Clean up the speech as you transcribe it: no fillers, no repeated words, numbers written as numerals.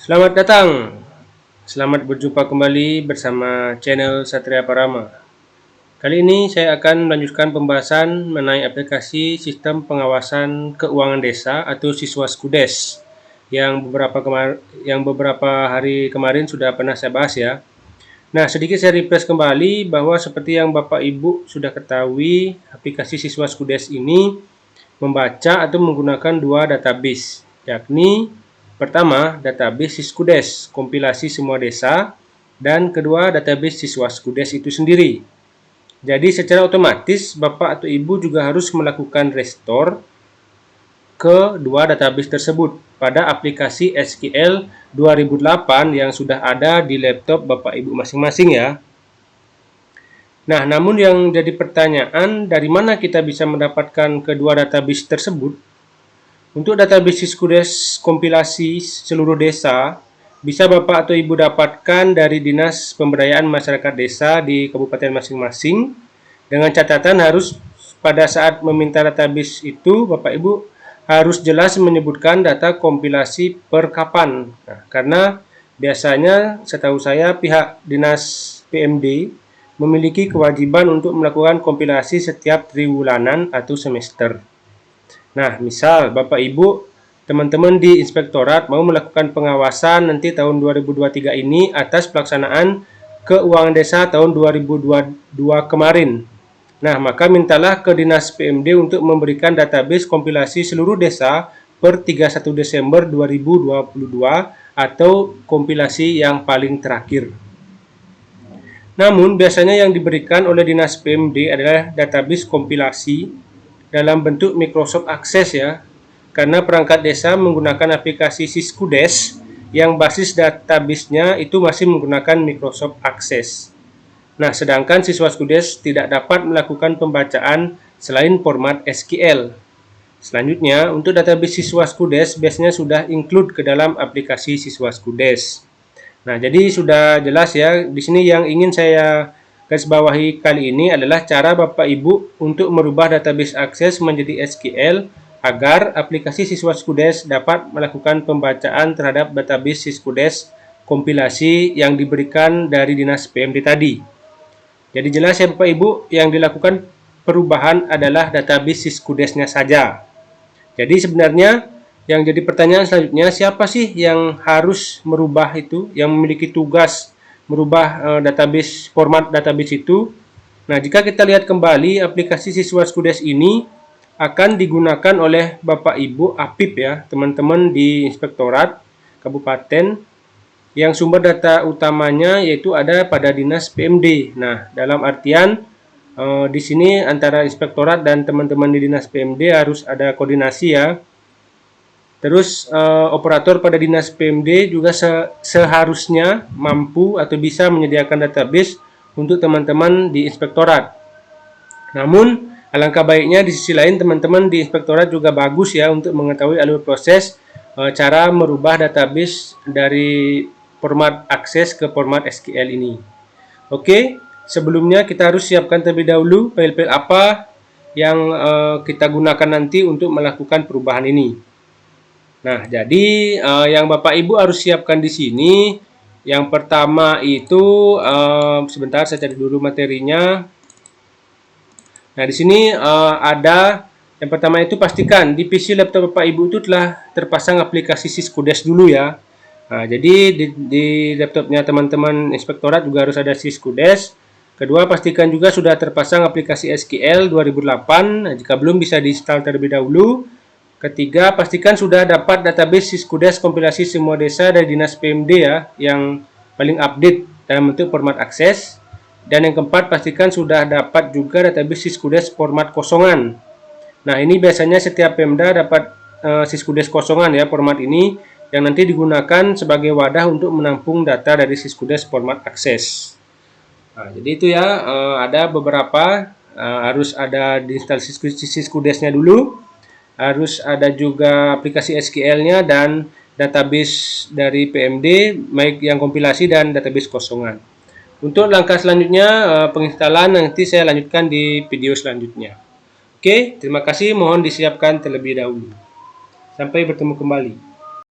Selamat datang. Selamat berjumpa kembali bersama channel Satria Parama. Kali ini saya akan melanjutkan pembahasan mengenai aplikasi sistem pengawasan keuangan desa atau Siswa Skudes yang beberapa hari kemarin sudah pernah saya bahas ya. Nah, sedikit saya refresh kembali bahwa seperti yang Bapak Ibu sudah ketahui, aplikasi Siswa Skudes ini membaca atau menggunakan dua database, yakni pertama database Siskudes, kompilasi semua desa, dan kedua database Siswa Skudes itu sendiri. Jadi secara otomatis Bapak atau Ibu juga harus melakukan restore ke dua database tersebut pada aplikasi SQL 2008 yang sudah ada di laptop Bapak Ibu masing-masing ya. Nah, namun yang jadi pertanyaan, dari mana kita bisa mendapatkan kedua database tersebut? Untuk database Siskudes kompilasi seluruh desa, bisa Bapak atau Ibu dapatkan dari Dinas Pemberdayaan Masyarakat Desa di kabupaten masing-masing. Dengan catatan harus pada saat meminta database itu, Bapak Ibu harus jelas menyebutkan data kompilasi per kapan. Nah, karena biasanya setahu saya pihak Dinas PMD memiliki kewajiban untuk melakukan kompilasi setiap triwulanan atau semester. Nah, misal Bapak Ibu, teman-teman di inspektorat mau melakukan pengawasan nanti tahun 2023 ini atas pelaksanaan keuangan desa tahun 2022 kemarin. Nah, maka mintalah ke Dinas PMD untuk memberikan database kompilasi seluruh desa per 31 Desember 2022 atau kompilasi yang paling terakhir. Namun, biasanya yang diberikan oleh Dinas PMD adalah database kompilasi dalam bentuk Microsoft Access ya, karena perangkat desa menggunakan aplikasi Siskudes yang basis database-nya itu masih menggunakan Microsoft Access. Nah, sedangkan Siswa Skudes tidak dapat melakukan pembacaan selain format SQL. Selanjutnya, untuk database Siswa Skudes biasanya sudah include ke dalam aplikasi Siswa Skudes. Nah, jadi sudah jelas ya, di sini yang ingin saya garis bawahi kali ini adalah cara Bapak Ibu untuk merubah database akses menjadi SQL agar aplikasi Siswa Skudes dapat melakukan pembacaan terhadap database Siskudes kompilasi yang diberikan dari Dinas PMD tadi. Jadi jelas ya Bapak Ibu, yang dilakukan perubahan adalah database Siskudesnya saja. Jadi sebenarnya yang jadi pertanyaan selanjutnya, siapa sih yang harus merubah itu, yang memiliki tugas merubah database, format database itu? Nah, jika kita lihat kembali aplikasi Siswa Skudes ini akan digunakan oleh Bapak Ibu APIP ya, teman-teman di Inspektorat Kabupaten, yang sumber data utamanya yaitu ada pada Dinas PMD. Nah, dalam artian di sini antara Inspektorat dan teman-teman di Dinas PMD harus ada koordinasi ya. Terus operator pada Dinas PMD juga seharusnya mampu atau bisa menyediakan database untuk teman-teman di Inspektorat. Namun, alangkah baiknya di sisi lain teman-teman di Inspektorat juga bagus ya untuk mengetahui alur proses cara merubah database dari format akses ke format SQL ini. Oke, sebelumnya kita harus siapkan terlebih dahulu file-file apa yang kita gunakan nanti untuk melakukan perubahan ini. Nah, jadi yang Bapak Ibu harus siapkan di sini, yang pertama itu sebentar saya cari dulu materinya. Nah, di sini ada yang pertama itu pastikan di PC laptop Bapak Ibu itu telah terpasang aplikasi Siskudes dulu ya. Nah, jadi di laptopnya teman-teman inspektorat juga harus ada Siskudes. Kedua, pastikan juga sudah terpasang aplikasi SQL 2008. Nah, jika belum bisa diinstal terlebih dahulu. Ketiga, pastikan sudah dapat database Siskudes kompilasi semua desa dari Dinas PMD ya, yang paling update dalam bentuk format akses. Dan yang keempat, pastikan sudah dapat juga database Siskudes format kosongan. Nah, ini biasanya setiap Pemda dapat Siskudes kosongan ya, format ini yang nanti digunakan sebagai wadah untuk menampung data dari Siskudes format akses. Nah, jadi itu ya, ada beberapa, harus ada diinstal Siskudesnya dulu. Harus ada juga aplikasi SQL-nya dan database dari PMD, baik yang kompilasi dan database kosongan. Untuk langkah selanjutnya, penginstalan nanti saya lanjutkan di video selanjutnya. Oke, terima kasih. Mohon disiapkan terlebih dahulu. Sampai bertemu kembali.